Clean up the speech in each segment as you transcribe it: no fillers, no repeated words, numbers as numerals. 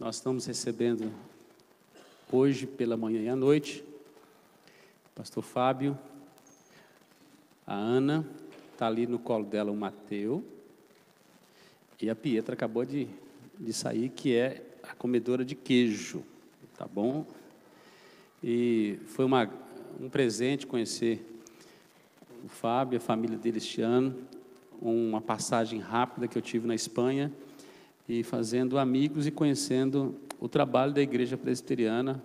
Nós estamos recebendo hoje pela manhã e à noite o pastor Fábio, a Ana, está ali no colo dela o Mateu, e a Pietra acabou de sair, que é a comedora de queijo, tá bom? E foi um presente conhecer o Fábio, a família dele este ano, uma passagem rápida que eu tive na Espanha, e fazendo amigos e conhecendo o trabalho da Igreja Presbiteriana,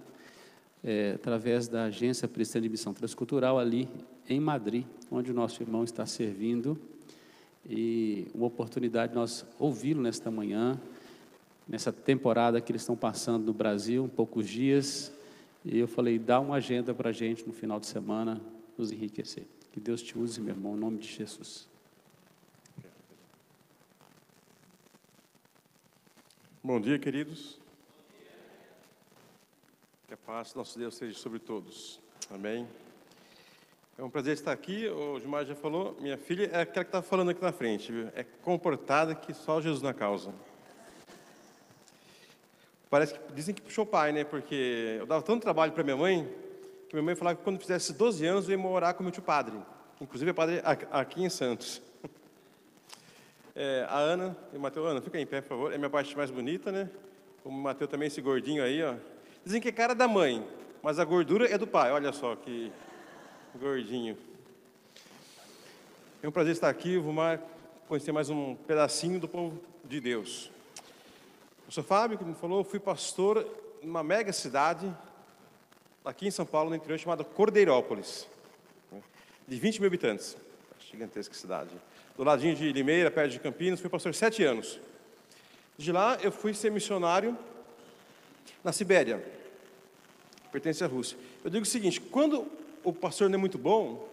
através da Agência Presbiteriana de Missão Transcultural, ali em Madrid, onde o nosso irmão está servindo, e uma oportunidade de nós ouvi-lo nesta manhã, nessa temporada que eles estão passando no Brasil, poucos dias, e eu falei, dá uma agenda para a gente no final de semana, nos enriquecer. Que Deus te use, meu irmão, em nome de Jesus. Bom dia, queridos. Que a paz do nosso Deus seja sobre todos. Amém. É um prazer estar aqui. O Gilmar já falou, minha filha é aquela que está falando aqui na frente, viu? É comportada que só Jesus na causa. Parece que dizem que puxou o pai, né? Porque eu dava tanto trabalho para minha mãe, que minha mãe falava que quando fizesse 12 anos eu ia morar com meu tio padre. Inclusive é padre aqui em Santos. A Ana e o Mateu. Ana, fica aí em pé, por favor. É a minha parte mais bonita, né? O Mateu também, esse gordinho aí, ó. Dizem que é cara da mãe, mas a gordura é do pai. Olha só que gordinho. É um prazer estar aqui. Vou conhecer mais um pedacinho do povo de Deus. Eu sou Fábio, como falou, fui pastor numa mega cidade, aqui em São Paulo, no interior, chamada Cordeirópolis, de 20 mil habitantes. Gigantesca cidade. Do ladinho de Limeira, perto de Campinas, fui pastor 7 anos. De lá, eu fui ser missionário na Sibéria, que pertence à Rússia. Eu digo o seguinte, quando o pastor não é muito bom,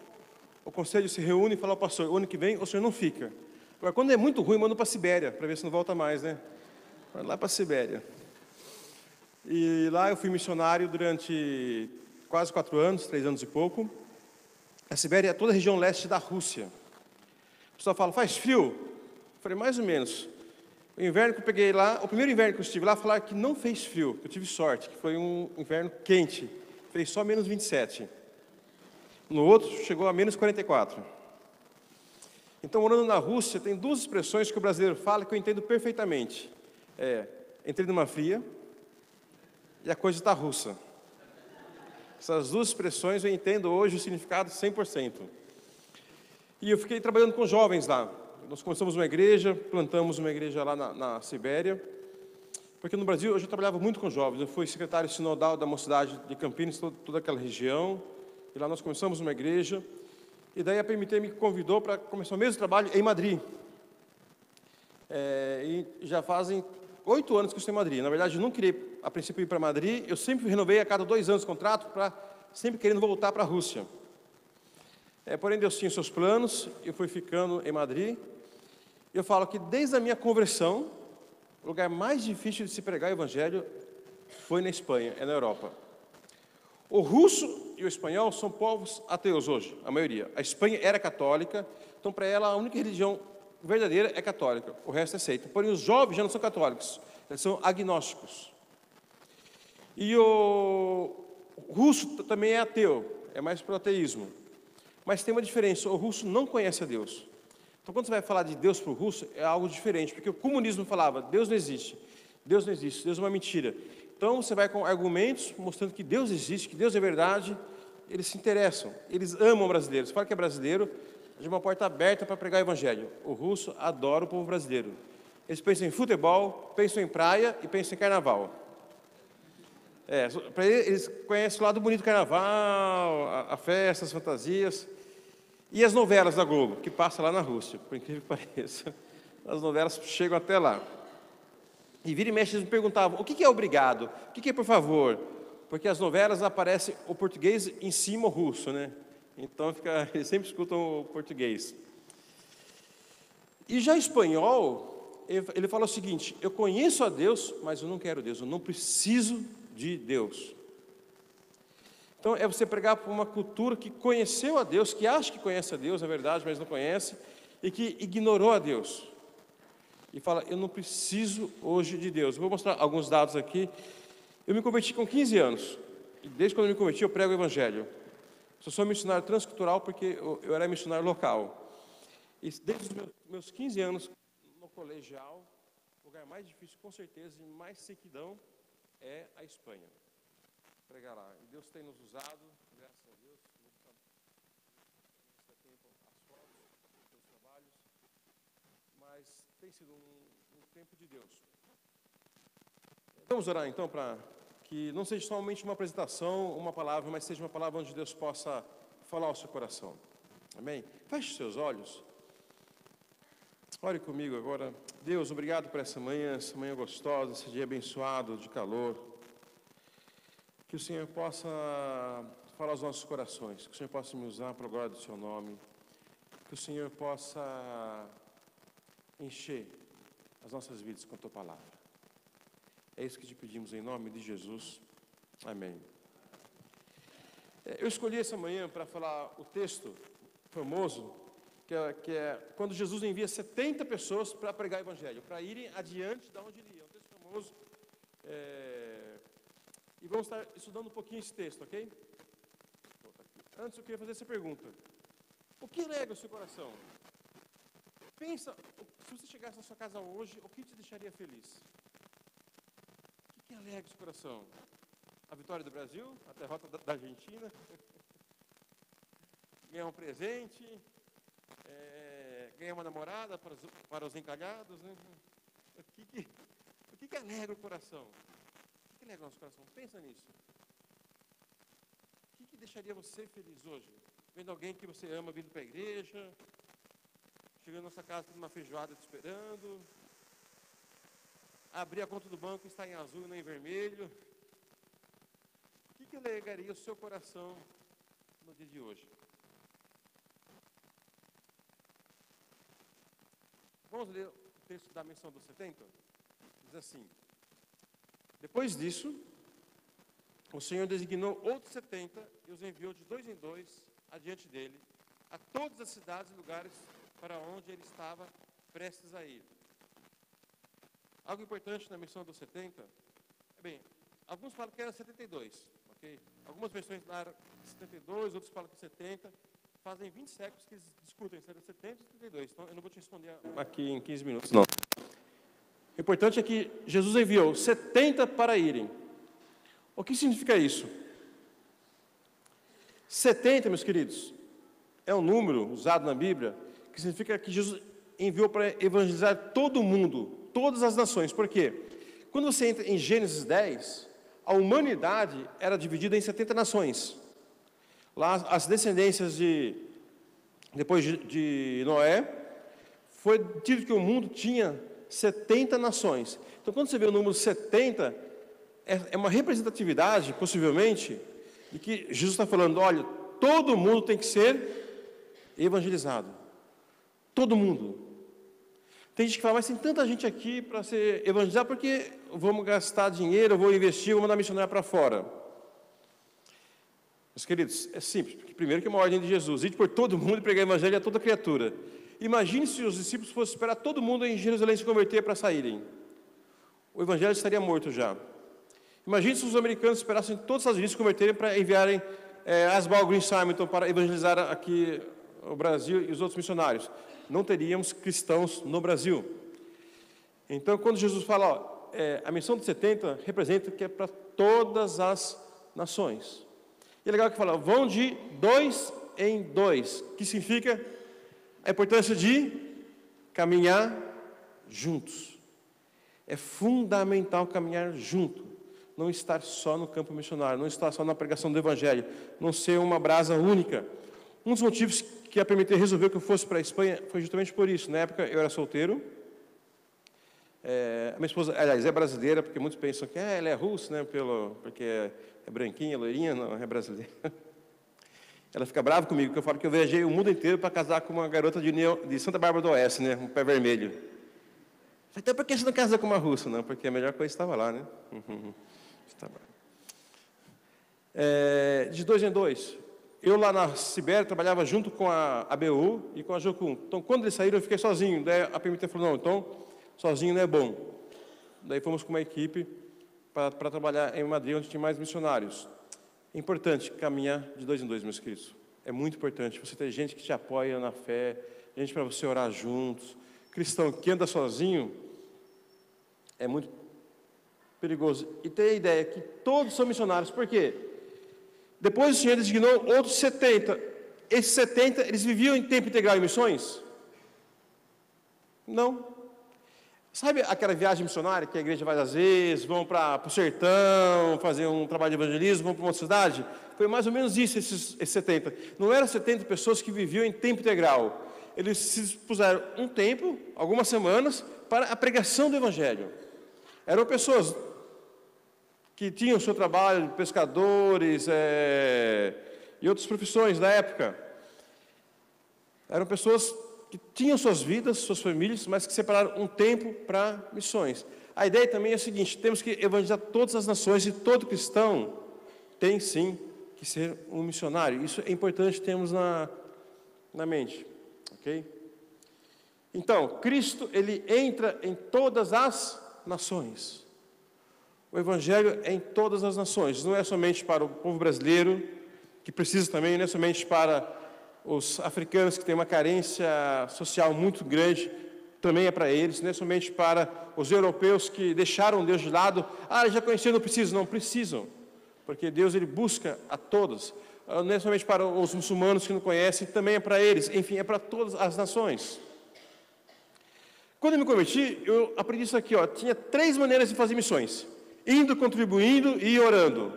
o conselho se reúne e fala ao pastor, o ano que vem o senhor não fica. Agora, quando é muito ruim, manda para a Sibéria, para ver se não volta mais, né? Vai lá para a Sibéria. E lá eu fui missionário durante quase 4 anos, 3 anos e pouco. A Sibéria é toda a região leste da Rússia. O pessoal fala, faz frio? Eu falei, mais ou menos. O inverno que eu peguei lá, o primeiro inverno que eu estive lá, falaram que não fez frio. Eu tive sorte, que foi um inverno quente. Fez só menos 27. No outro, chegou a menos 44. Então, morando na Rússia, tem 2 expressões que o brasileiro fala que eu entendo perfeitamente. Entrei numa fria e a coisa está russa. Essas 2 expressões eu entendo hoje o significado 100%. E eu fiquei trabalhando com jovens lá. Nós começamos uma igreja, plantamos uma igreja lá na Sibéria, porque no Brasil eu já trabalhava muito com jovens. Eu fui secretário sinodal da mocidade de Campinas, toda aquela região, e lá nós começamos uma igreja, e daí a PMT me convidou para começar o mesmo trabalho em Madrid. E já fazem 8 anos que eu estou em Madrid. Na verdade, eu não queria, a princípio, ir para Madrid, eu sempre renovei a cada 2 anos o contrato, sempre querendo voltar para a Rússia. Porém, Deus tinha seus planos, eu fui ficando em Madrid. Eu falo que desde a minha conversão, o lugar mais difícil de se pregar o evangelho foi na Espanha, na Europa. O russo e o espanhol são povos ateus hoje, a maioria. A Espanha era católica, então para ela a única religião verdadeira é católica, o resto é seita. Porém, os jovens já não são católicos, eles são agnósticos. E o russo também é ateu, é mais para o ateísmo. Mas tem uma diferença, o russo não conhece a Deus. Então, quando você vai falar de Deus para o russo, é algo diferente, porque o comunismo falava, Deus não existe, Deus não existe, Deus é uma mentira. Então, você vai com argumentos mostrando que Deus existe, que Deus é verdade, eles se interessam, eles amam brasileiros. Fala que é brasileiro, de uma porta aberta para pregar o evangelho. O russo adora o povo brasileiro. Eles pensam em futebol, pensam em praia e pensam em carnaval. Para eles conhecem o lado bonito do carnaval, a festa, as fantasias. E as novelas da Globo, que passa lá na Rússia, por incrível que pareça. As novelas chegam até lá. E vira e mexe, eles me perguntavam, o que é obrigado? O que é por favor? Porque as novelas aparecem o português em cima o russo, né? Então, eles sempre escutam o português. E já espanhol, ele fala o seguinte, eu conheço a Deus, mas eu não quero Deus, eu não preciso de Deus. Então, é você pregar para uma cultura que conheceu a Deus, que acha que conhece a Deus, é verdade, mas não conhece, e que ignorou a Deus. e fala, eu não preciso hoje de Deus. Eu vou mostrar alguns dados aqui. Eu me converti com 15 anos, e desde quando eu me converti eu prego o Evangelho. Eu sou missionário transcultural porque eu era missionário local. E desde os meus 15 anos no colegial, o lugar mais difícil, com certeza, e mais sequidão, é a Espanha. Pregar lá. E Deus tem nos usado, graças a Deus. As fotos, os trabalhos. Mas tem sido um tempo de Deus. Vamos orar então para que não seja somente uma apresentação, uma palavra, mas seja uma palavra onde Deus possa falar ao seu coração. Amém? Feche os seus olhos. Ore comigo agora. Deus, obrigado por essa manhã gostosa, esse dia abençoado de calor. Que o Senhor possa falar aos nossos corações, que o Senhor possa me usar para a glória do seu nome, que o Senhor possa encher as nossas vidas com a tua palavra. É isso que te pedimos em nome de Jesus. Amém. Eu escolhi essa manhã para falar o texto famoso, que é quando Jesus envia 70 pessoas para pregar o Evangelho, para irem adiante de onde ele ia. É um texto famoso. E vamos estar estudando um pouquinho esse texto, ok? Antes eu queria fazer essa pergunta. O que alegra o seu coração? Pensa, se você chegasse na sua casa hoje, o que te deixaria feliz? O que alegra o seu coração? A vitória do Brasil? A derrota da Argentina? Ganhar um presente? Ganhar uma namorada para os encalhados? Né? O que alegra o coração? O que alegra o nosso coração? Pensa nisso. O que deixaria você feliz hoje? Vendo alguém que você ama vindo para a igreja, chegando na sua casa com uma feijoada te esperando, abrir a conta do banco e está em azul e não em vermelho. O que alegraria o seu coração no dia de hoje? Vamos ler o texto da menção dos 70? Diz assim: depois disso, o Senhor designou outros 70 e os enviou de 2 em 2 adiante dele, a todas as cidades e lugares para onde ele estava prestes a ir. Algo importante na missão dos 70, alguns falam que era 72, ok? Algumas versões falaram 72, outros falam que 70. Fazem 20 séculos que eles discutem se era 70 ou 72, então eu não vou te responder aqui em 15 minutos, não. O importante é que Jesus enviou 70 para irem. O que significa isso? 70, meus queridos, é um número usado na Bíblia que significa que Jesus enviou para evangelizar todo mundo, todas as nações. Por quê? Quando você entra em Gênesis 10, a humanidade era dividida em 70 nações. Lá, as descendências depois de Noé, foi dito que o mundo tinha 70 nações. Então, quando você vê o número 70, é uma representatividade, possivelmente, de que Jesus está falando, olha, todo mundo tem que ser evangelizado. Todo mundo. Tem gente que fala, mas tem tanta gente aqui para ser evangelizado, porque vamos gastar dinheiro, vou investir, vou mandar missionário para fora. Meus queridos, é simples, porque primeiro que é uma ordem de Jesus, ir por todo mundo e pregar o evangelho a toda criatura. Imagine se os discípulos fossem esperar todo mundo em Jerusalém se converter para saírem. O evangelho estaria morto já. Imagine se os americanos esperassem todos os Estados Unidos se converterem para enviarem Asbal Green Simonton para evangelizar aqui o Brasil e os outros missionários. Não teríamos cristãos no Brasil. Então, quando Jesus fala, a missão dos 70 representa que é para todas as nações. E é legal que fala, vão de 2 em 2, que significa a importância de caminhar juntos. É fundamental caminhar junto, não estar só no campo missionário, não estar só na pregação do Evangelho, não ser uma brasa única. Um dos motivos que a PMT resolveu que eu fosse para a Espanha foi justamente por isso. Na época eu era solteiro, a minha esposa, aliás, é brasileira, porque muitos pensam que ela é russa, né, porque é branquinha, loirinha, não, é brasileira. Ela fica brava comigo, porque eu falo que eu viajei o mundo inteiro para casar com uma garota de Santa Bárbara do Oeste, né, um pé vermelho. Então, por que você não casa com uma russa? Não, porque a melhor coisa estava lá, né? De 2 em 2. Eu lá na Sibéria trabalhava junto com a ABU e com a Jocum. Então, quando eles saíram, eu fiquei sozinho. Daí a PMT falou, não, então, sozinho não é bom. Daí fomos com uma equipe para trabalhar em Madrid, onde tinha mais missionários. É importante caminhar de 2 em 2, meus queridos. É muito importante você ter gente que te apoia na fé, gente para você orar juntos. Cristão que anda sozinho é muito perigoso. E tem a ideia que todos são missionários. Por quê? Depois o Senhor designou outros 70. Esses 70, eles viviam em tempo integral em missões? Não. Sabe aquela viagem missionária que a igreja vai às vezes, vão para o sertão, fazer um trabalho de evangelismo, vão para uma cidade? Foi mais ou menos isso, esses 70. Não eram 70 pessoas que viviam em tempo integral. Eles se dispuseram um tempo, algumas semanas, para a pregação do evangelho. Eram pessoas que tinham o seu trabalho, pescadores e outras profissões da época. Eram pessoas que tinham suas vidas, suas famílias, mas que separaram um tempo para missões. A ideia também é a seguinte: temos que evangelizar todas as nações, e todo cristão tem sim que ser um missionário. Isso é importante termos na mente, ok? Então, Cristo, ele entra em todas as nações. O evangelho é em todas as nações, não é somente para o povo brasileiro, que precisa também, não é somente para os africanos que têm uma carência social muito grande, também é para eles, não é somente para os europeus que deixaram Deus de lado. Já conheci, não precisam. Não precisam, porque Deus, ele busca a todos. Não é somente para os muçulmanos que não conhecem, também é para eles. Enfim, é para todas as nações. Quando eu me converti, eu aprendi isso aqui, tinha 3 maneiras de fazer missões: indo, contribuindo e orando.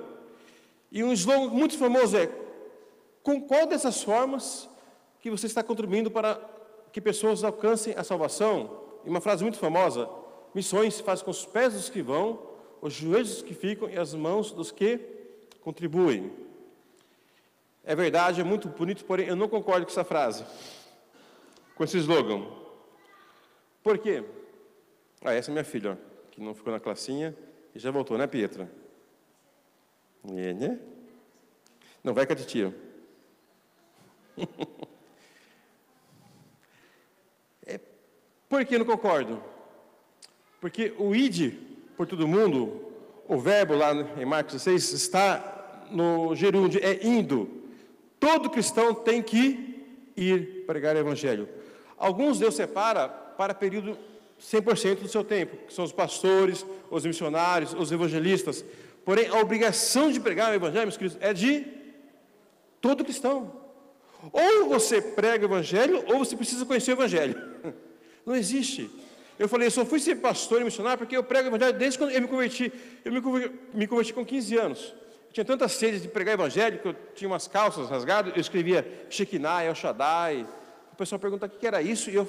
E um slogan muito famoso é: com qual dessas formas que você está contribuindo para que pessoas alcancem a salvação? E uma frase muito famosa: missões se faz com os pés dos que vão, os joelhos dos que ficam e as mãos dos que contribuem. É verdade, é muito bonito, porém eu não concordo com essa frase, com esse slogan. Por quê? Essa é minha filha, que não ficou na classinha e já voltou, né, Pietra? Né? Não, vai com a titia. Por que eu não concordo? Porque o id por todo mundo, o verbo lá em Marcos 16, está no gerúndio, é indo. Todo cristão tem que ir pregar o evangelho. Alguns Deus separa para período 100% do seu tempo, que são os pastores, os missionários, os evangelistas. Porém, a obrigação de pregar o evangelho, meus queridos, é de todo cristão. Ou você prega o evangelho, ou você precisa conhecer o evangelho. Não existe. Eu falei, eu só fui ser pastor e missionário porque eu prego o evangelho desde quando eu me converti. Eu me converti com 15 anos. Eu tinha tanta sede de pregar o evangelho que eu tinha umas calças rasgadas, eu escrevia Shekinah, El Shaddai. O pessoal perguntava o que era isso e eu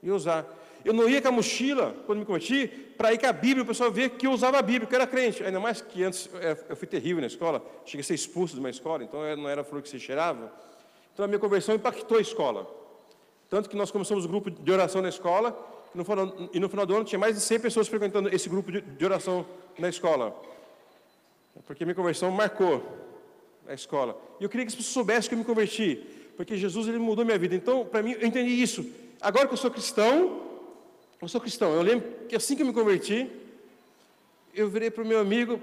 ia usar. Eu não ia com a mochila, quando me converti, para ir com a Bíblia, o pessoal via que eu usava a Bíblia, que eu era crente. Ainda mais que antes eu fui terrível na escola, cheguei a ser expulso de uma escola, então eu não era flor que se cheirava. Então a minha conversão impactou a escola. Tanto que nós começamos o grupo de oração na escola, e no final do ano tinha mais de 100 pessoas frequentando esse grupo de oração na escola. Porque a minha conversão marcou a escola. E eu queria que as pessoas soubessem que eu me converti, porque Jesus, ele mudou minha vida. Então, para mim, eu entendi isso. Agora que eu sou cristão. Eu lembro que assim que eu me converti, eu virei para o meu amigo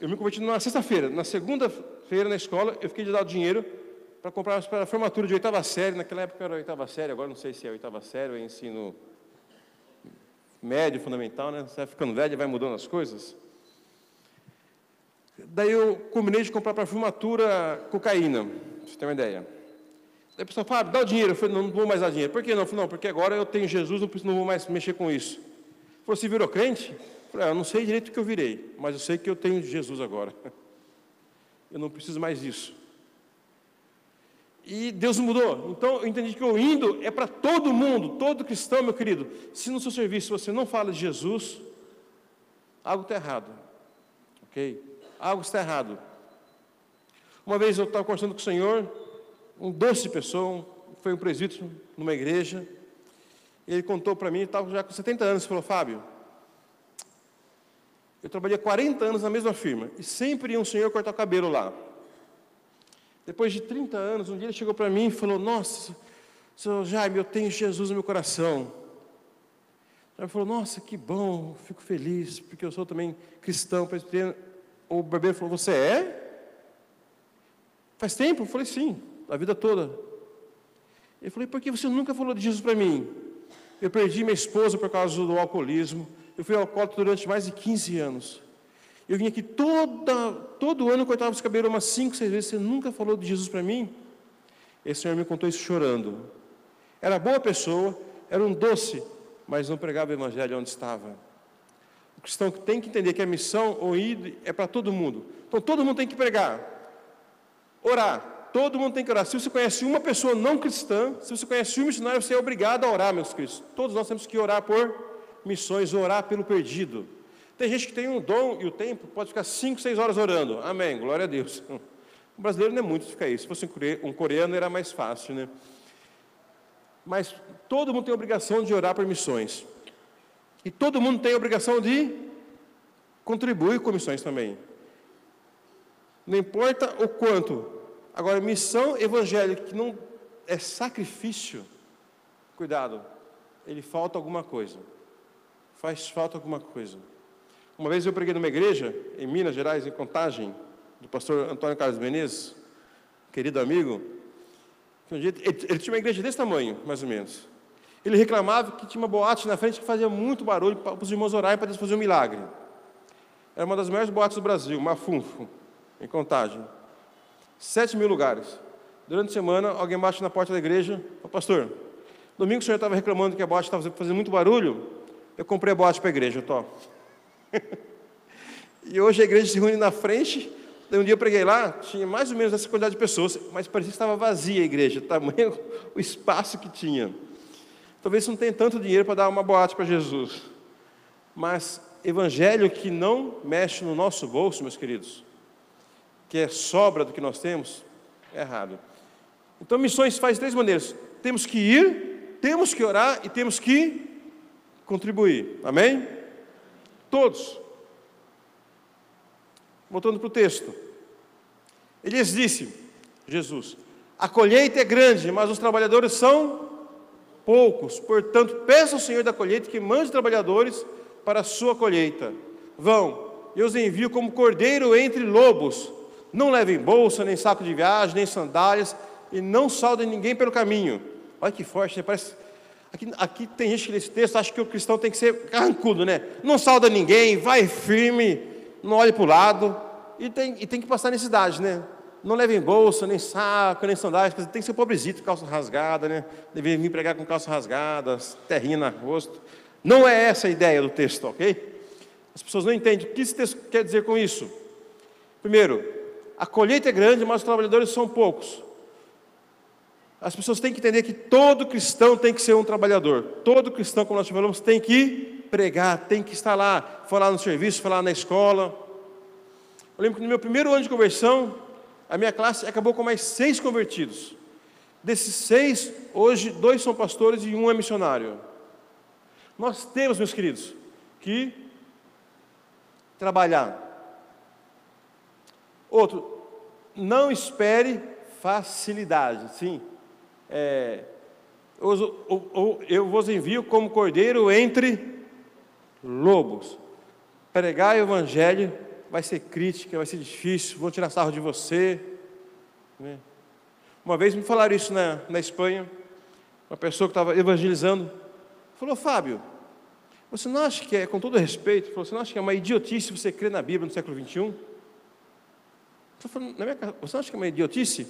eu me converti numa sexta-feira. Na segunda-feira, na escola, eu fiquei de dar o dinheiro para comprar para a formatura de 8ª série. Naquela época era 8ª série, agora não sei se é 8ª série ou é ensino médio, fundamental, né? Você vai ficando velho, vai mudando as coisas. Daí eu combinei de comprar para a formatura cocaína, para você ter uma ideia. Daí a pessoa fala, dá o dinheiro. Eu falei, não vou mais dar dinheiro. Por que não? Eu falei, não, porque agora eu tenho Jesus, não vou mais mexer com isso. Ele falou, você virou crente? Eu falei, eu não sei direito o que eu virei, mas eu sei que eu tenho Jesus agora. Eu não preciso mais disso. E Deus mudou. Então eu entendi que o indo é para todo mundo, todo cristão, meu querido. Se no seu serviço você não fala de Jesus, algo está errado. Ok? Algo está errado. Uma vez eu estava conversando com o Senhor, um doce pessoa, foi um presbítero numa igreja, e ele contou para mim, ele estava já com 70 anos, e falou, Fábio, eu trabalhei 40 anos na mesma firma, e sempre ia um senhor cortar o cabelo lá. Depois de 30 anos, um dia ele chegou para mim e falou, nossa, Senhor Jaime, eu tenho Jesus no meu coração. Ela falou, nossa, que bom, fico feliz, porque eu sou também cristão, presbiteriano. O barbeiro falou, você é? Faz tempo? Eu falei, sim, a vida toda. Eu falei, por que você nunca falou de Jesus para mim? Eu perdi minha esposa por causa do alcoolismo, eu fui alcoólatra durante mais de 15 anos. Eu vim aqui todo ano, cortava os cabelos umas 5, 6 vezes, você nunca falou de Jesus para mim? Esse senhor me contou isso chorando. Era boa pessoa, era um doce, mas não pregava o evangelho onde estava. O cristão tem que entender que a missão, ou ir, é para todo mundo. Então todo mundo tem que pregar, orar, todo mundo tem que orar. Se você conhece uma pessoa não cristã, se você conhece um missionário, você é obrigado a orar, meus queridos. Todos nós temos que orar por missões, orar pelo perdido. Tem gente que tem um dom e o tempo pode ficar 5, 6 horas orando. Amém, glória a Deus. O brasileiro não é muito ficar isso. Se fosse um coreano era mais fácil, né? Mas todo mundo tem a obrigação de orar por missões. E todo mundo tem a obrigação de contribuir com missões também. Não importa o quanto. Agora, missão evangélica que não é sacrifício, cuidado, ele falta alguma coisa. Faz falta alguma coisa. Uma vez eu preguei numa igreja, em Minas Gerais, em Contagem, do pastor Antônio Carlos Menezes, querido amigo, que um dia, ele tinha uma igreja desse tamanho, mais ou menos. Ele reclamava que tinha uma boate na frente que fazia muito barulho para os irmãos orarem para Deus fazer um milagre. Era uma das maiores boates do Brasil, Mafunfo, em Contagem. 7.000 lugares. Durante a semana, alguém bate na porta da igreja, pastor, domingo o senhor estava reclamando que a boate estava fazendo muito barulho, eu comprei a boate para a igreja, E hoje a igreja se reúne na frente. Um dia eu preguei lá, tinha mais ou menos essa quantidade de pessoas, mas parecia que estava vazia a igreja, tamanho o espaço que tinha. Talvez você não tenha tanto dinheiro para dar uma boate para Jesus, mas evangelho que não mexe no nosso bolso, meus queridos, que é sobra do que nós temos, é errado. Então missões se faz de 3 maneiras: temos que ir, temos que orar e temos que contribuir, amém? Todos. Voltando para o texto, Elias disse, Jesus, a colheita é grande, mas os trabalhadores são poucos, portanto, peça ao Senhor da colheita que mande trabalhadores para a sua colheita. Vão, eu os envio como cordeiro entre lobos, não levem bolsa, nem saco de viagem, nem sandálias, e não saudem ninguém pelo caminho. Olha que forte, né? Parece... Aqui tem gente que nesse texto acha que o cristão tem que ser carrancudo, né? Não sauda ninguém, vai firme, não olhe para o lado, e tem que passar necessidade, né? Não levem bolsa, nem saco, nem sandálias, tem que ser pobrezito, calça rasgada, né? Deveria vir pregar com calça rasgada, terrinha no rosto. Não é essa a ideia do texto, ok? As pessoas não entendem o que esse texto quer dizer com isso. Primeiro, a colheita é grande, mas os trabalhadores são poucos. As pessoas têm que entender que todo cristão tem que ser um trabalhador. Todo cristão, como nós falamos, tem que pregar, tem que estar lá, falar no serviço, falar na escola. Eu lembro que no meu primeiro ano de conversão, a minha classe acabou com mais 6 convertidos. Desses 6, hoje 2 são pastores e 1 é missionário. Nós temos, meus queridos, que trabalhar. Outro, não espere facilidade. Sim, eu vos envio como cordeiro entre lobos. Pregar o evangelho vai ser crítica, vai ser difícil, vão tirar sarro de você, né? Uma vez me falaram isso na Espanha, uma pessoa que estava evangelizando, falou, Fábio, você não acha que com todo respeito, você não acha que é uma idiotice você crer na Bíblia no século XXI? Você não acha que é uma idiotice?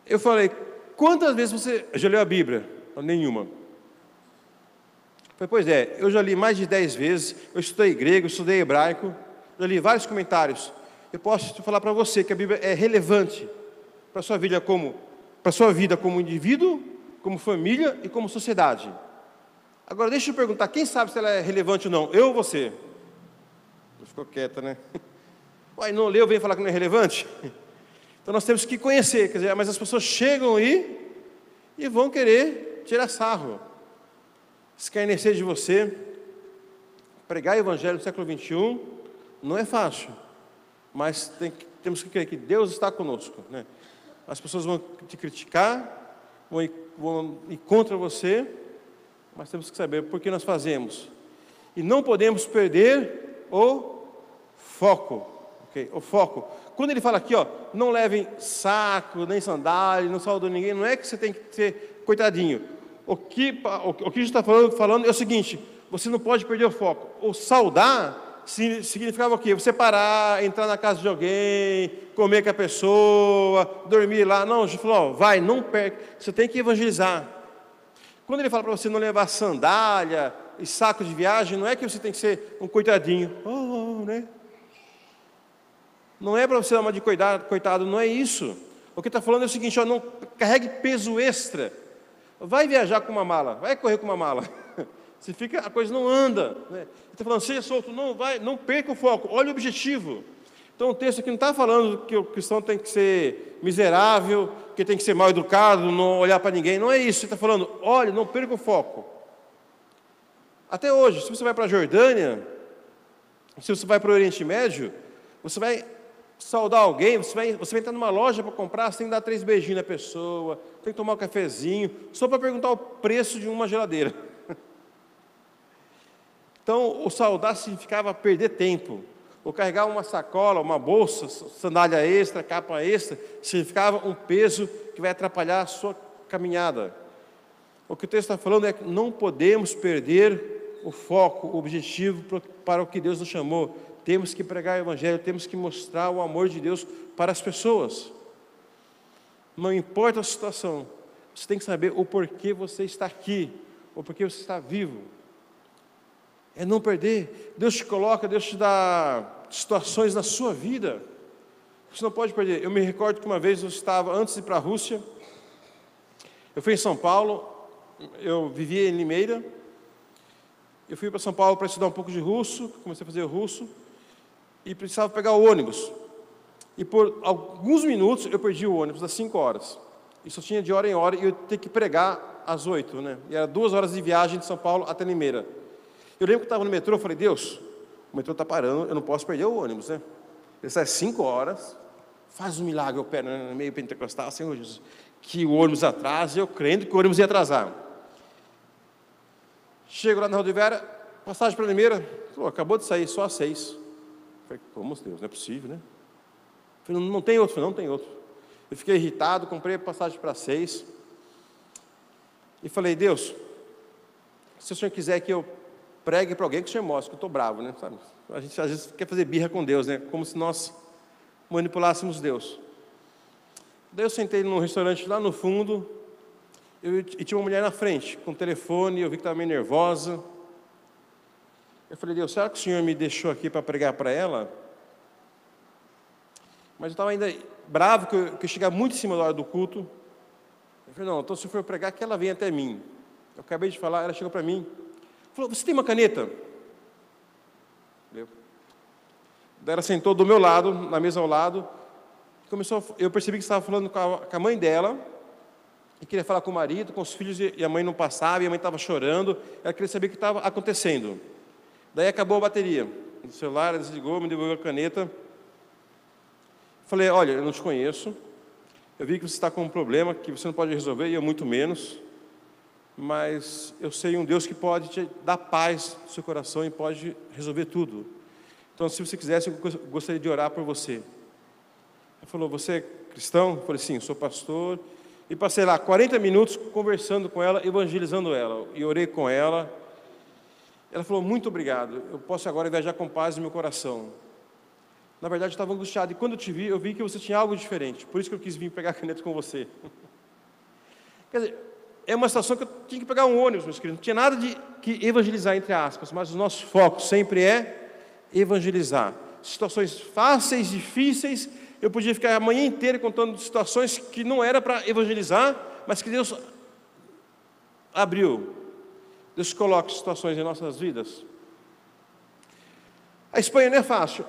Eu falei, quantas vezes você já leu a Bíblia? Nenhuma. Eu falei, pois é, eu já li mais de 10 vezes, eu estudei grego, eu estudei hebraico, já li vários comentários. Eu posso falar para você que a Bíblia é relevante para a sua vida como indivíduo, como família e como sociedade. Agora, deixa eu perguntar, quem sabe se ela é relevante ou não? Eu ou você? Ficou quieta, né? Uai, não leu, vem falar que não é relevante? Então nós temos que conhecer, quer dizer, mas as pessoas chegam aí e vão querer tirar sarro, escarnecer de você. Pregar o evangelho do século XXI não é fácil, mas temos que crer que Deus está conosco, né? as pessoas vão te criticar, vão ir contra você, mas temos que saber por que nós fazemos. E não podemos perder o foco. Okay? O foco. Quando ele fala aqui, ó, não levem saco, nem sandália, não saudam ninguém, não é que você tem que ser coitadinho. O que Jesus está falando é o seguinte: você não pode perder o foco. O saudar significava o quê? Você parar, entrar na casa de alguém, comer com a pessoa, dormir lá. Não, Jesus falou, ó, vai, não perca. Você tem que evangelizar. Quando ele fala para você não levar sandália e saco de viagem, não é que você tem que ser um coitadinho. Né? Não é para você dar uma de coitado, não é isso. O que está falando é o seguinte, ó, não carregue peso extra. Vai viajar com uma mala, vai correr com uma mala. Você fica, a coisa não anda. Né? Ele está falando, seja solto, não perca o foco, olha o objetivo. Então o texto aqui não está falando que o cristão tem que ser miserável, que tem que ser mal educado, não olhar para ninguém. Não é isso. Ele está falando, olha, não perca o foco. Até hoje, se você vai para a Jordânia, se você vai para o Oriente Médio, você vai saudar alguém, você vai entrar numa loja para comprar, você tem que dar 3 beijinhos na pessoa, tem que tomar um cafezinho, só para perguntar o preço de uma geladeira. Então, o saudar significava perder tempo. Ou carregar uma sacola, uma bolsa, sandália extra, capa extra, significava um peso que vai atrapalhar a sua caminhada. O que o texto está falando é que não podemos perder o foco, o objetivo para o que Deus nos chamou. Temos que pregar o Evangelho, temos que mostrar o amor de Deus para as pessoas. Não importa a situação, você tem que saber o porquê você está aqui, o porquê você está vivo. É não perder. Deus te coloca, Deus te dá situações na sua vida, você não pode perder. Eu me recordo que uma vez eu estava, antes de ir para a Rússia, eu fui em São Paulo, eu vivia em Limeira, eu fui para São Paulo para estudar um pouco de russo, comecei a fazer russo, e precisava pegar o ônibus. E por alguns minutos eu perdi o ônibus, às 5 horas. E só tinha de hora em hora, e eu tinha que pregar às 8, né? E era 2 horas de viagem de São Paulo até Limeira. Eu lembro que eu estava no metrô, eu falei, Deus, o metrô está parando, eu não posso perder o ônibus, né? Ele sai às 5 horas, faz um milagre, eu pego no meio pentecostal, Senhor Jesus, que o ônibus atrasa, eu crendo que o ônibus ia atrasar. Chego lá na rodoviária, passagem para Limeira, acabou de sair, só às 6. Eu falei, como Deus, não é possível, né? Eu falei, não tem outro, não tem outro. Eu fiquei irritado, comprei a passagem para 6. E falei, Deus, se o Senhor quiser que eu pregue para alguém, que o Senhor mostre, que eu estou bravo, né? Sabe? A gente às vezes quer fazer birra com Deus, né? Como se nós manipulássemos Deus. Daí eu sentei num restaurante lá no fundo, e tinha uma mulher na frente, com o telefone, eu vi que estava meio nervosa. Eu falei, Deus, será que o Senhor me deixou aqui para pregar para ela? Mas eu estava ainda bravo, que eu chegava muito em cima da hora do culto. Eu falei, não, então se for pregar, que ela venha até mim. Eu acabei de falar, ela chegou para mim, falou, você tem uma caneta? Daí ela sentou do meu lado, na mesa ao lado, eu percebi que estava falando com a mãe dela, e queria falar com o marido, com os filhos, e a mãe não passava, e a mãe estava chorando, ela queria saber o que estava acontecendo. Daí acabou a bateria do celular, ela desligou, me devolveu a caneta. Falei, olha, eu não te conheço, eu vi que você está com um problema que você não pode resolver, e eu muito menos, mas eu sei um Deus que pode te dar paz no seu coração e pode resolver tudo. Então, se você quisesse, eu gostaria de orar por você. Ela falou, você é cristão? Eu falei, sim, sou pastor. E passei lá 40 minutos conversando com ela, evangelizando ela. E orei com ela. Ela falou, muito obrigado, eu posso agora viajar com paz no meu coração. Na verdade, eu estava angustiado. E quando eu te vi, eu vi que você tinha algo diferente. Por isso que eu quis vir pegar a caneta com você. Quer dizer, é uma situação que eu tinha que pegar um ônibus, meus queridos. Não tinha nada de que evangelizar, entre aspas. Mas o nosso foco sempre é evangelizar. Situações fáceis, difíceis. Eu podia ficar a manhã inteira contando situações que não era para evangelizar, mas que Deus abriu. Deus coloca situações em nossas vidas. A Espanha não é fácil.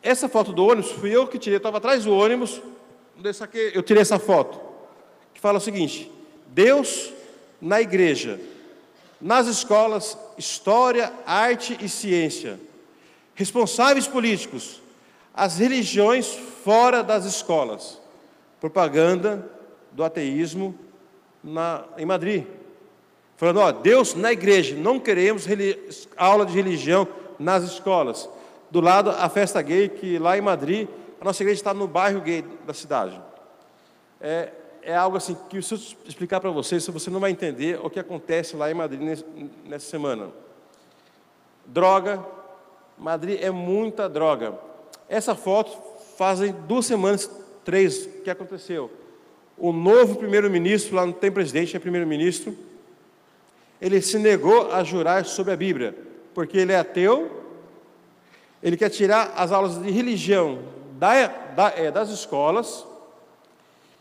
Essa foto do ônibus fui eu que tirei. Eu estava atrás do ônibus. Eu tirei essa foto, que fala o seguinte: Deus na igreja, nas escolas, história, arte e ciência, responsáveis políticos, as religiões fora das escolas. propaganda do ateísmo em Madrid. Falando, ó, Deus na igreja, não queremos aula de religião nas escolas. Do lado, a festa gay, que lá em Madrid, a nossa igreja está no bairro gay da cidade. É algo assim, que se eu explicar para vocês, você não vai entender o que acontece lá em Madrid nessa semana. Droga, Madrid é muita droga. Essa foto fazem 2 semanas, 3, que aconteceu. O novo primeiro-ministro, lá não tem presidente, é primeiro-ministro, ele se negou a jurar sobre a Bíblia, porque ele é ateu, ele quer tirar as aulas de religião das escolas,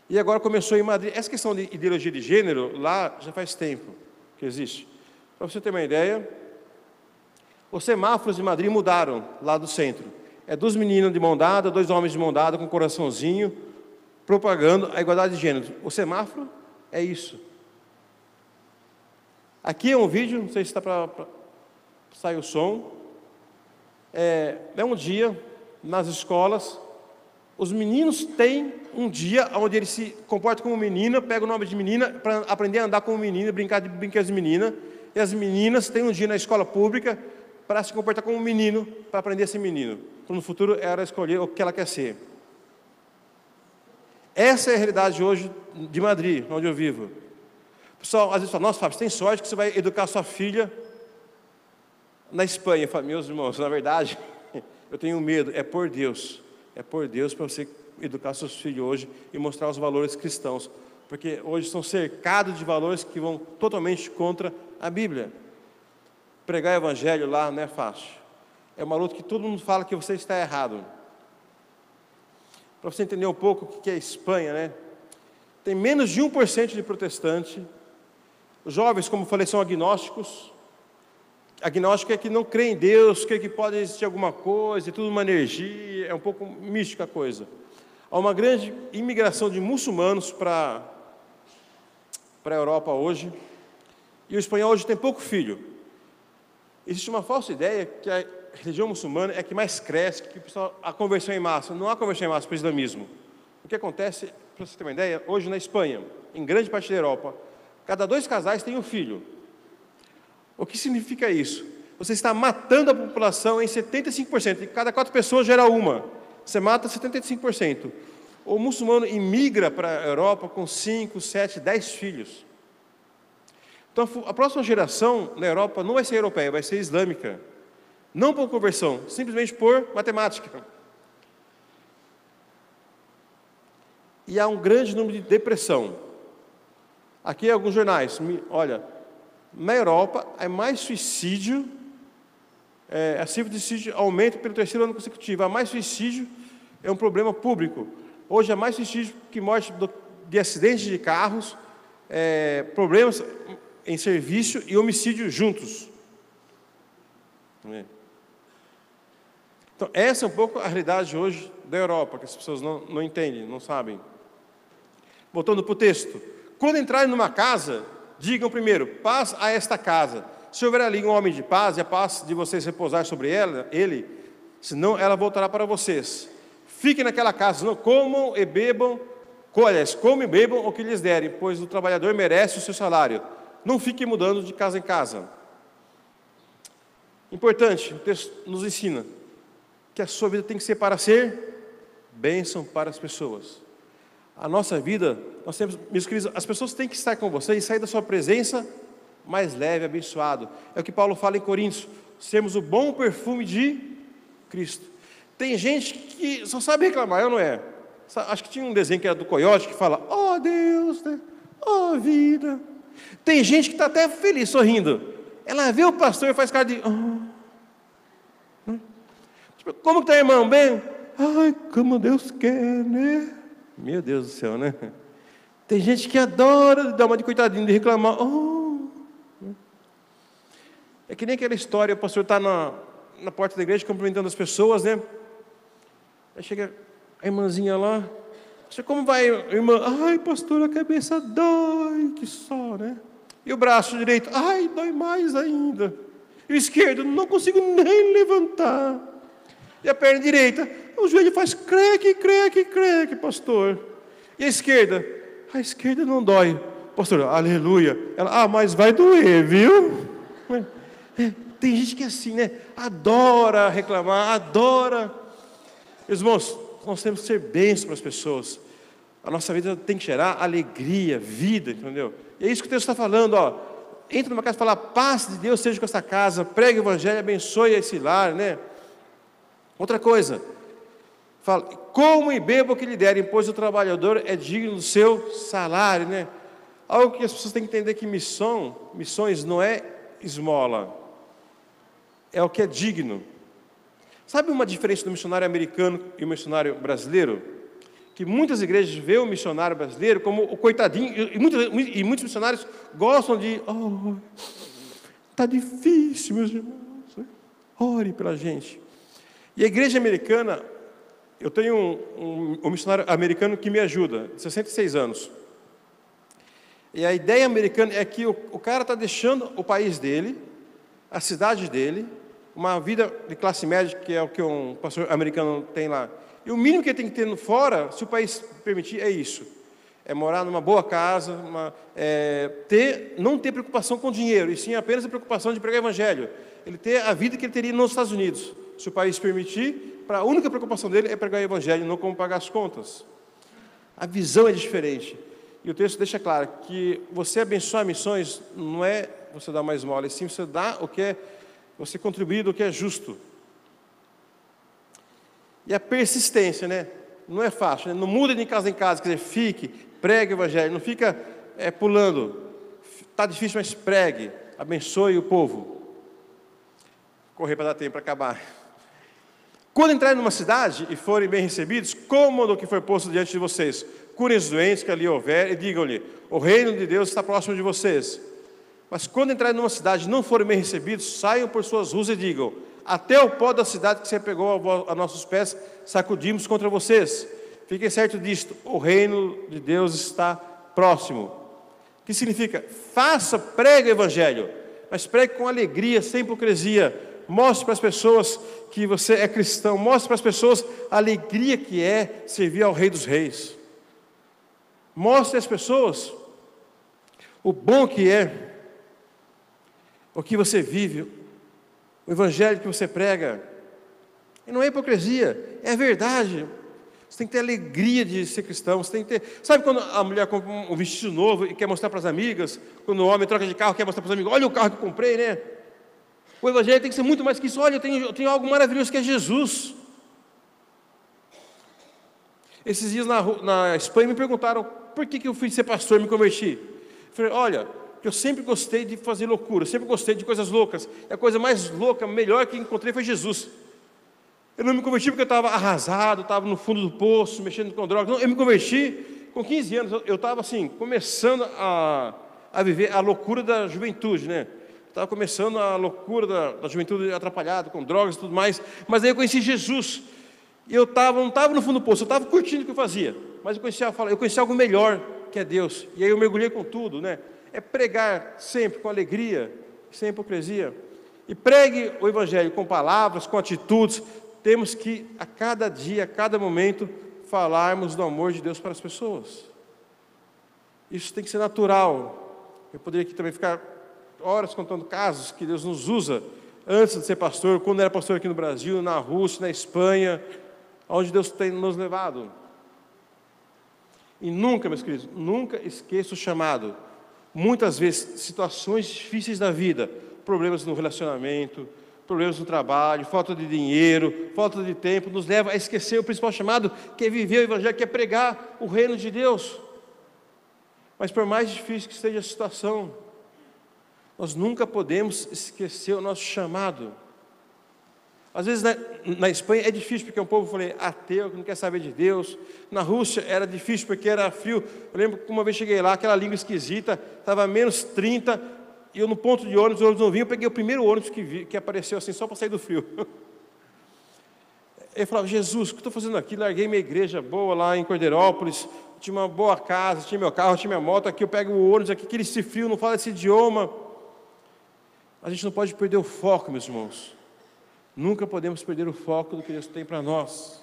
e agora começou em Madrid. Essa questão de ideologia de gênero, lá já faz tempo que existe. Para você ter uma ideia, os semáforos de Madrid mudaram lá do centro. É 2 meninos de mão dada, 2 homens de mão dada, com um coraçãozinho, propagando a igualdade de gênero. O semáforo é isso. Aqui é um vídeo, não sei se está para sair o som. É um dia, nas escolas, os meninos têm um dia onde eles se comportam como menina, pegam o nome de menina para aprender a andar como menina, brincar de brinquedos de menina. E as meninas têm um dia na escola pública para se comportar como menino, para aprender a ser menino. Para no futuro ela escolher o que ela quer ser. Essa é a realidade hoje de Madrid, onde eu vivo. O pessoal às vezes fala, nossa, Fábio, você tem sorte que você vai educar sua filha na Espanha. Eu falo, meus irmãos, na verdade, eu tenho medo, é por Deus para você educar seus filhos hoje e mostrar os valores cristãos, porque hoje são cercados de valores que vão totalmente contra a Bíblia. Pregar o evangelho lá não é fácil, é uma luta que todo mundo fala que você está errado. Para você entender um pouco o que é Espanha, né? Tem menos de 1% de protestante. Os jovens, como eu falei, são agnósticos. Agnóstico é que não crê em Deus, crê que pode existir alguma coisa, é tudo uma energia, é um pouco mística a coisa. Há uma grande imigração de muçulmanos para a Europa hoje, e o espanhol hoje tem pouco filho. Existe uma falsa ideia que a religião muçulmana é a que mais cresce, que a conversão em massa. Não há conversão em massa para o islamismo. O que acontece, para você ter uma ideia, hoje na Espanha, em grande parte da Europa, cada 2 casais tem um filho. O que significa isso? Você está matando a população em 75%. E cada 4 pessoas gera uma. Você mata 75%. O muçulmano imigra para a Europa com 5, 7, 10 filhos. Então, a próxima geração na Europa não vai ser europeia, vai ser islâmica. Não por conversão, simplesmente por matemática. E há um grande número de depressão. Aqui alguns jornais. Olha, na Europa, há mais suicídio, a cifra de suicídio aumenta pelo 3º ano consecutivo. Há mais suicídio, é um problema público. Hoje há mais suicídio que morte de acidentes de carros, problemas em serviço e homicídio juntos. Então, essa é um pouco a realidade hoje da Europa, que as pessoas não entendem, não sabem. Voltando para o texto. Quando entrarem numa casa, digam primeiro, paz a esta casa. Se houver ali um homem de paz, e a paz de vocês repousar sobre ele, senão ela voltará para vocês. Fiquem naquela casa, não comam e bebam, comam e bebam o que lhes derem, pois o trabalhador merece o seu salário. Não fiquem mudando de casa em casa. Importante, o texto nos ensina que a sua vida tem que ser para ser bênção para as pessoas. A nossa vida, nós temos, meus queridos, as pessoas têm que estar com você e sair da sua presença mais leve, abençoado. É o que Paulo fala em Coríntios, sermos o bom perfume de Cristo. Tem gente que só sabe reclamar, eu não é? Acho que tinha um desenho que era do Coiote, que fala, oh Deus, né? Oh vida. Tem gente que está até feliz, sorrindo. Ela vê o pastor e faz cara de... Tipo, como que está, irmão? Bem? Ai, como Deus quer, né? Meu Deus do céu, né? Tem gente que adora dar uma de coitadinho, de reclamar. É que nem aquela história, o pastor está na porta da igreja cumprimentando as pessoas, né? Aí chega a irmãzinha lá. Você, como vai, irmã? Ai, pastor, a cabeça dói, que só, né? E o braço direito? Ai, dói mais ainda. E o esquerdo? Não consigo nem levantar. E a perna direita? O joelho faz creque, creque, creque, pastor. E a esquerda? A esquerda não dói. Pastor, aleluia. Ela, mas vai doer, viu? Tem gente que é assim, né? Adora reclamar, adora. Meus irmãos, nós temos que ser bênçãos para as pessoas. A nossa vida tem que gerar alegria, vida, entendeu? E é isso que o texto está falando, ó. Entra numa casa e fala, a paz de Deus seja com essa casa, pregue o evangelho, abençoe esse lar, né? Outra coisa, fala, como e beba o que lhe derem, pois o trabalhador é digno do seu salário, né? Algo que as pessoas têm que entender que missões não é esmola, é o que é digno. Sabe uma diferença do missionário americano e o missionário brasileiro? Que muitas igrejas veem o missionário brasileiro como o coitadinho, e muitos missionários gostam de, está difícil, meus irmãos, ore pela gente. E a igreja americana, eu tenho um missionário americano que me ajuda, 66 anos. E a ideia americana é que o cara está deixando o país dele, a cidade dele, uma vida de classe média, que é o que um pastor americano tem lá. E o mínimo que ele tem que ter fora, se o país permitir, é isso. É morar numa boa casa, não ter preocupação com dinheiro, e sim apenas a preocupação de pregar o evangelho. Ele ter a vida que ele teria nos Estados Unidos. Se o país permitir, a única preocupação dele é pregar o evangelho, não como pagar as contas. A visão é diferente. E o texto deixa claro que você abençoar missões não é você dar mais esmola, e sim você dá o que é, você contribuir do que é justo. E a persistência, né? Não é fácil, né? Não muda de casa em casa, quer dizer, fique, pregue o evangelho, não fica pulando. Está difícil, mas pregue, abençoe o povo. Correr para dar tempo para acabar. Quando entrarem numa cidade e forem bem recebidos, comam do que foi posto diante de vocês. Curem os doentes que ali houver e digam-lhe, o reino de Deus está próximo de vocês. Mas quando entrarem numa cidade e não forem bem recebidos, saiam por suas ruas e digam, até o pó da cidade que você pegou a nossos pés, sacudimos contra vocês. Fiquem certos disto, o reino de Deus está próximo. O que significa? Pregue o evangelho, mas pregue com alegria, sem hipocrisia. Mostre para as pessoas que você é cristão, mostre para as pessoas a alegria que é servir ao Rei dos Reis. Mostre às pessoas o bom que é o que você vive, o evangelho que você prega. E não é hipocrisia, é verdade. Você tem que ter alegria de ser cristão. Você tem que ter... Sabe quando a mulher compra um vestido novo e quer mostrar para as amigas? Quando o homem troca de carro, quer mostrar para os amigos, olha o carro que eu comprei, né? O evangelho tem que ser muito mais que isso. Olha, eu tenho algo maravilhoso que é Jesus. Esses dias na Espanha me perguntaram por que eu fui ser pastor e me converti. Eu falei, olha, eu sempre gostei de fazer loucura, sempre gostei de coisas loucas. E a coisa mais louca, melhor que encontrei foi Jesus. Eu não me converti porque eu estava arrasado, estava no fundo do poço, mexendo com drogas. Não, eu me converti com 15 anos. Eu estava assim, começando a viver a loucura da juventude, né? Estava começando a loucura da juventude atrapalhada, com drogas e tudo mais. Mas aí eu conheci Jesus. E eu não estava no fundo do poço, eu estava curtindo o que eu fazia. Mas eu conheci algo melhor, que é Deus. E aí eu mergulhei com tudo, né? É pregar sempre com alegria, sem hipocrisia. E pregue o evangelho com palavras, com atitudes. Temos que, a cada dia, a cada momento, falarmos do amor de Deus para as pessoas. Isso tem que ser natural. Eu poderia aqui também ficar horas contando casos que Deus nos usa antes de ser pastor, quando era pastor aqui no Brasil, na Rússia, na Espanha, onde Deus tem nos levado. E nunca, meus queridos, nunca esqueça o chamado. Muitas vezes, situações difíceis da vida, problemas no relacionamento, problemas no trabalho, falta de dinheiro, falta de tempo, nos leva a esquecer o principal chamado, que é viver o evangelho, que é pregar o reino de Deus. Mas por mais difícil que seja a situação, nós nunca podemos esquecer o nosso chamado. Às vezes na Espanha é difícil porque é um povo, ateu, que não quer saber de Deus. Na Rússia era difícil porque era frio. Eu lembro que uma vez cheguei lá, aquela língua esquisita, estava menos 30, e eu no ponto de ônibus, o ônibus não vinha, eu peguei o primeiro ônibus que apareceu assim, só para sair do frio. Eu falava, Jesus, o que eu estou fazendo aqui? Larguei minha igreja boa lá em Cordeirópolis, tinha uma boa casa, tinha meu carro, tinha minha moto, aqui eu pego o ônibus, aqui aquele frio, não fala esse idioma. A gente não pode perder o foco, meus irmãos. Nunca podemos perder o foco do que Deus tem para nós.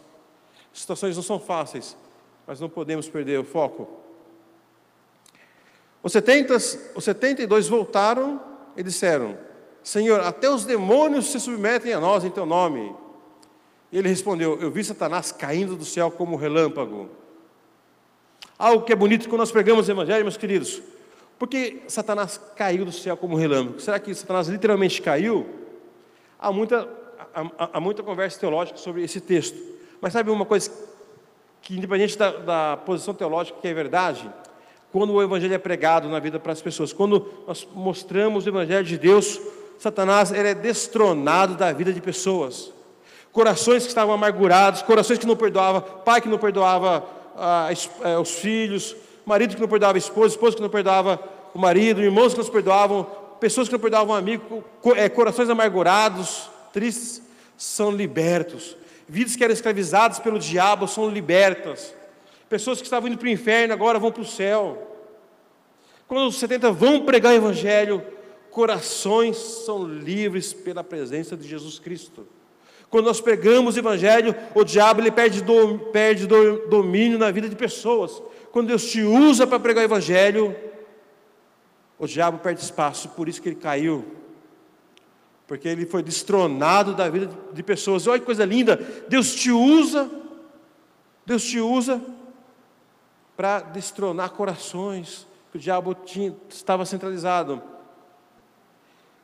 As situações não são fáceis, mas não podemos perder o foco. Os 72 voltaram e disseram: Senhor, até os demônios se submetem a nós em teu nome. E ele respondeu: eu vi Satanás caindo do céu como um relâmpago. Algo que é bonito quando nós pregamos o evangelho, meus queridos. Por que Satanás caiu do céu como um relâmpago? Será que Satanás literalmente caiu? Há muita conversa teológica sobre esse texto. Mas sabe uma coisa que, independente da posição teológica, que é verdade? Quando o evangelho é pregado na vida para as pessoas, quando nós mostramos o evangelho de Deus, Satanás ele é destronado da vida de pessoas. Corações que estavam amargurados, corações que não perdoavam, pai que não perdoava os filhos, marido que não perdoava a esposa que não perdoava o marido, irmãos que não se perdoavam, pessoas que não perdoavam um amigo, corações amargurados, tristes, são libertos. Vidas que eram escravizadas pelo diabo são libertas. Pessoas que estavam indo para o inferno agora vão para o céu. Quando os 70 vão pregar o evangelho, corações são livres pela presença de Jesus Cristo. Quando nós pregamos o evangelho, o diabo ele perde domínio na vida de pessoas. Quando Deus te usa para pregar o evangelho, o diabo perde espaço, por isso que ele caiu. Porque ele foi destronado da vida de pessoas. Olha que coisa linda, Deus te usa para destronar corações, que o diabo estava centralizado.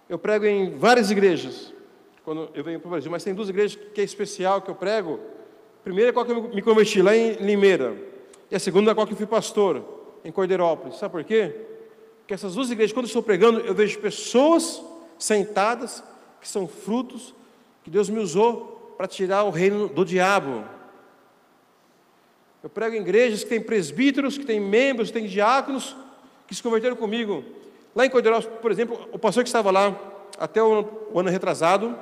Eu prego em várias igrejas, quando eu venho para o Brasil, mas tem duas igrejas que é especial, que eu prego. A primeira é qual que eu me converti, lá em Limeira, e a segunda é qual que eu fui pastor, em Cordeirópolis. Sabe por quê? Porque essas duas igrejas, quando eu estou pregando, eu vejo pessoas sentadas, que são frutos, que Deus me usou para tirar o reino do diabo. Eu prego em igrejas que tem presbíteros, que tem membros, que tem diáconos, que se converteram comigo. Lá em Cordeirópolis, por exemplo, o pastor que estava lá, até o ano retrasado,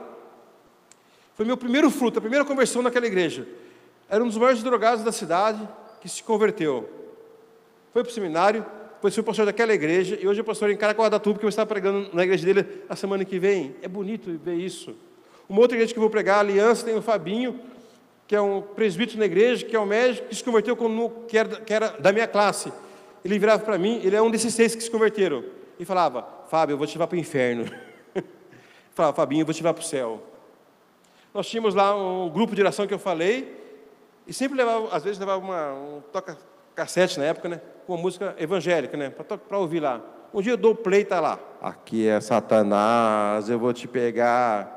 foi meu primeiro fruto, a primeira conversão naquela igreja. Era um dos maiores drogados da cidade, que se converteu. Foi para o seminário, depois foi pastor daquela igreja, e hoje é pastor em Caraguatatuba, que eu estava pregando na igreja dele a semana que vem. É bonito ver isso. Uma outra igreja que eu vou pregar, a Aliança, tem o Fabinho, que é um presbítero na igreja, que é um médico, que se converteu que era da minha classe. Ele virava para mim, ele é um desses 6 que se converteram, e falava: Fábio, eu vou te levar para o inferno. Falava: Fabinho, eu vou te levar para o céu. Nós tínhamos lá um grupo de oração que eu falei, e sempre levava, às vezes levava um toca-cassete na época, né, com uma música evangélica, né, para ouvir lá. Um dia eu dou play, está lá: aqui é Satanás, eu vou te pegar.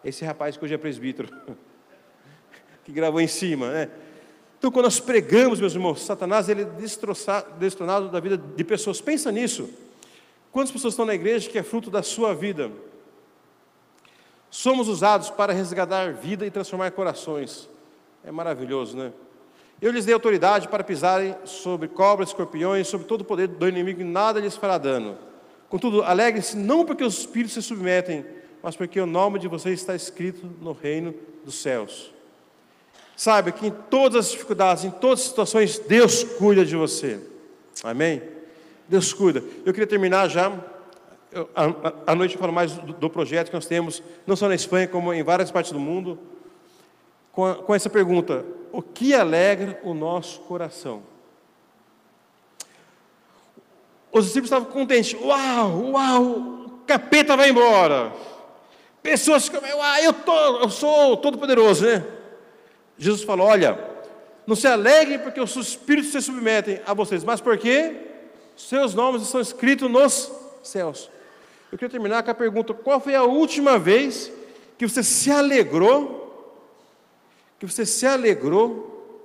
Esse rapaz que hoje é presbítero, que gravou em cima, né? Então, quando nós pregamos, meus irmãos, Satanás ele é destronado da vida de pessoas. Pensa nisso. Quantas pessoas estão na igreja que é fruto da sua vida? Somos usados para resgatar vida e transformar corações. É maravilhoso, né? Eu lhes dei autoridade para pisarem sobre cobras, escorpiões, sobre todo o poder do inimigo, e nada lhes fará dano. Contudo, alegrem-se não porque os espíritos se submetem, mas porque o nome de vocês está escrito no reino dos céus. Saiba que em todas as dificuldades, em todas as situações, Deus cuida de você. Amém? Deus cuida. Eu queria terminar já. À noite eu falo mais do projeto que nós temos, não só na Espanha, como em várias partes do mundo, com essa pergunta: o que alegra o nosso coração? Os discípulos estavam contentes. Uau, o capeta vai embora. Pessoas ficam: eu sou todo poderoso, né? Jesus falou: olha, não se alegrem porque os espíritos se submetem a vocês, mas porque seus nomes estão escritos nos céus. Eu queria terminar com a pergunta: qual foi a última vez que você se alegrou? Que você se alegrou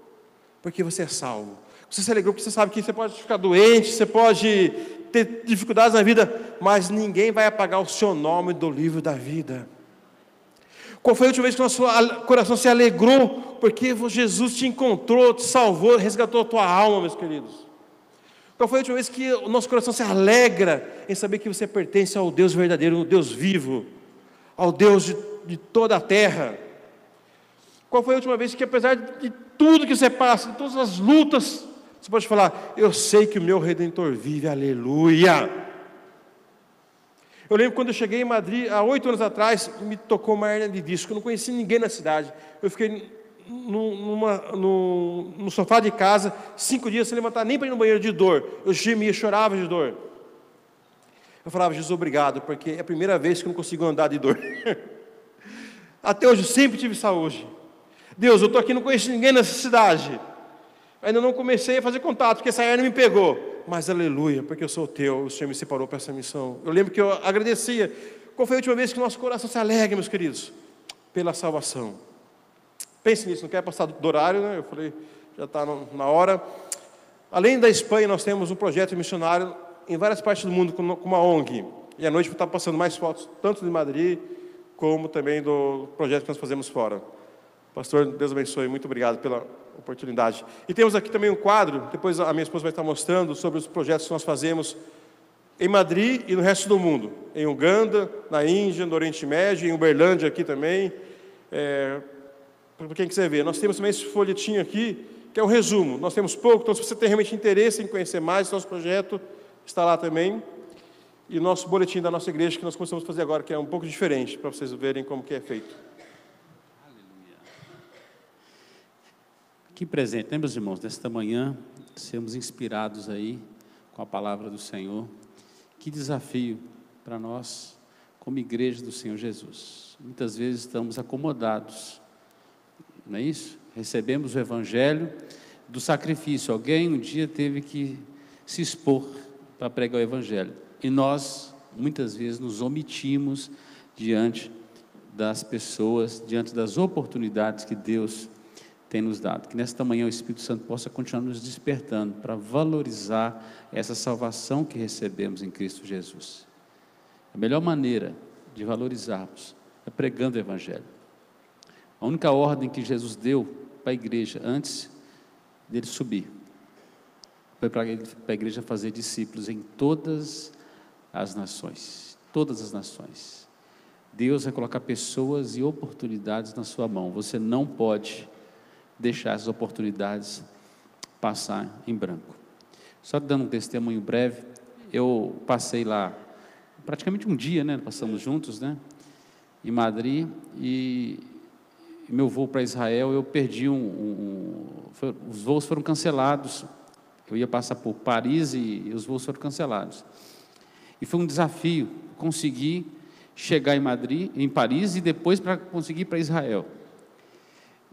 porque você é salvo? Você se alegrou porque você sabe que você pode ficar doente, você pode ter dificuldades na vida, mas ninguém vai apagar o seu nome do livro da vida. Qual foi a última vez que o nosso coração se alegrou porque Jesus te encontrou, te salvou, resgatou a tua alma, meus queridos? Qual foi a última vez que o nosso coração se alegra em saber que você pertence ao Deus verdadeiro, ao Deus vivo, ao Deus de toda a terra? Qual foi a última vez que, apesar de tudo que você passa, de todas as lutas, você pode falar: eu sei que o meu Redentor vive, aleluia. Eu lembro quando eu cheguei em Madrid, há 8 anos atrás, me tocou uma hérnia de disco. Eu não conheci ninguém na cidade. Eu fiquei no sofá de casa, 5 dias sem levantar nem para ir no banheiro de dor. Eu gemia, chorava de dor. Eu falava, Jesus, obrigado, porque é a primeira vez que eu não consigo andar de dor. Até hoje eu sempre tive saúde. Deus, eu estou aqui, não conheço ninguém nessa cidade. Ainda não comecei a fazer contato, porque essa hernia me pegou. Mas aleluia, porque eu sou teu, o Senhor me separou para essa missão. Eu lembro que eu agradecia. Qual foi a última vez que o nosso coração se alegra, meus queridos? Pela salvação. Pense nisso, não quero passar do horário, né? Eu falei, já está na hora. Além da Espanha, nós temos um projeto missionário em várias partes do mundo, com uma ONG. E à noite eu estava passando mais fotos, tanto de Madrid, como também do projeto que nós fazemos fora. Pastor, Deus abençoe, muito obrigado pela oportunidade. E temos aqui também um quadro, depois a minha esposa vai estar mostrando, sobre os projetos que nós fazemos em Madrid e no resto do mundo. Em Uganda, na Índia, no Oriente Médio, em Uberlândia aqui também. Para quem quiser ver, nós temos também esse folhetinho aqui, que é um resumo. Nós temos pouco, então se você tem realmente interesse em conhecer mais, nosso projeto está lá também. E o nosso boletim da nossa igreja, que nós começamos a fazer agora, que é um pouco diferente, para vocês verem como que é feito. Que presente, né, meus irmãos? Nesta manhã, sermos inspirados aí com a palavra do Senhor. Que desafio para nós, como igreja do Senhor Jesus. Muitas vezes estamos acomodados, não é isso? Recebemos o evangelho do sacrifício. Alguém um dia teve que se expor para pregar o evangelho. E nós, muitas vezes, nos omitimos diante das pessoas, diante das oportunidades que Deus tem nos dado. Que nesta manhã o Espírito Santo possa continuar nos despertando para valorizar essa salvação que recebemos em Cristo Jesus. A melhor maneira de valorizarmos é pregando o evangelho. A única ordem que Jesus deu para a igreja antes dele subir foi para a igreja fazer discípulos em todas as nações. Todas as nações. Deus vai colocar pessoas e oportunidades na sua mão. Você não pode deixar essas oportunidades passar em branco. Só dando um testemunho breve, eu passei lá praticamente um dia, né? Passamos juntos, né? Em Madrid, e meu voo para Israel, eu perdi os voos foram cancelados. Eu ia passar por Paris e os voos foram cancelados. E foi um desafio conseguir chegar em Paris e depois para conseguir ir para Israel.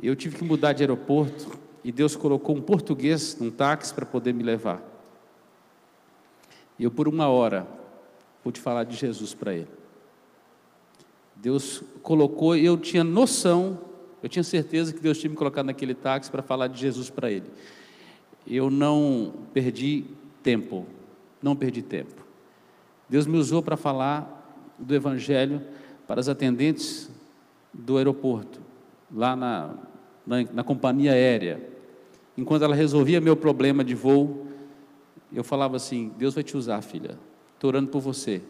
Eu tive que mudar de aeroporto e Deus colocou um português num táxi para poder me levar. E eu, por 1 hora, pude falar de Jesus para ele. Deus colocou, eu tinha noção, eu tinha certeza que Deus tinha me colocado naquele táxi para falar de Jesus para ele. Eu não perdi tempo, Deus me usou para falar do Evangelho para as atendentes do aeroporto, lá na companhia aérea. Enquanto ela resolvia meu problema de voo, eu falava assim: Deus vai te usar, filha, estou orando por você.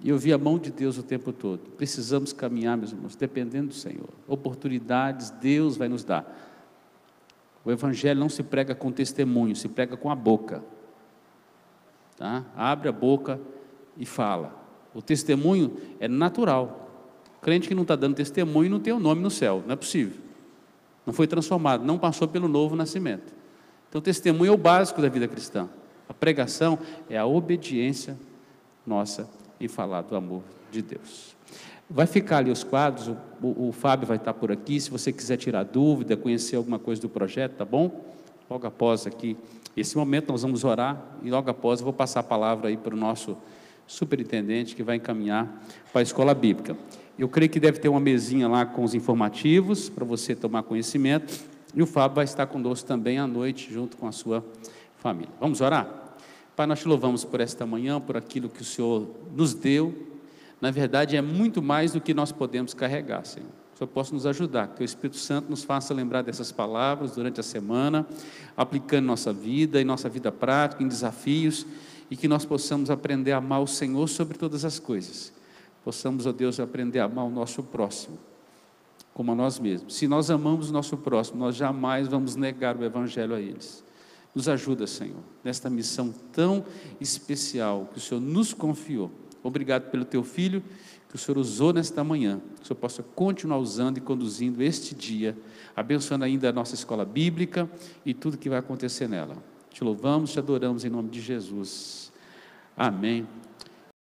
E eu vi a mão de Deus o tempo todo. Precisamos caminhar, meus irmãos, dependendo do Senhor. Oportunidades Deus vai nos dar. O Evangelho não se prega com testemunho, se prega com a boca. Tá? Abre a boca e fala. O testemunho é natural. O crente que não está dando testemunho não tem o nome no céu, não é possível. Não foi transformado, não passou pelo novo nascimento. Então, o testemunho é o básico da vida cristã. A pregação é a obediência nossa em falar do amor de Deus. Vai ficar ali os quadros, o Fábio vai estar por aqui, se você quiser tirar dúvida, conhecer alguma coisa do projeto, tá bom? Logo após aqui, esse momento nós vamos orar, e logo após eu vou passar a palavra aí para o nosso superintendente, que vai encaminhar para a escola bíblica. Eu creio que deve ter uma mesinha lá com os informativos, para você tomar conhecimento, e o Fábio vai estar conosco também à noite, junto com a sua família. Vamos orar? Pai, nós te louvamos por esta manhã, por aquilo que o Senhor nos deu. Na verdade, é muito mais do que nós podemos carregar, Senhor. O Senhor possa nos ajudar, que o Espírito Santo nos faça lembrar dessas palavras durante a semana, aplicando em nossa vida prática, em desafios, e que nós possamos aprender a amar o Senhor sobre todas as coisas. Possamos, ó Deus, aprender a amar o nosso próximo, como a nós mesmos. Se nós amamos o nosso próximo, nós jamais vamos negar o Evangelho a eles. Nos ajuda, Senhor, nesta missão tão especial que o Senhor nos confiou. Obrigado pelo teu filho, que o Senhor usou nesta manhã, que o Senhor possa continuar usando e conduzindo este dia, abençoando ainda a nossa escola bíblica e tudo que vai acontecer nela. Te louvamos, te adoramos em nome de Jesus. Amém.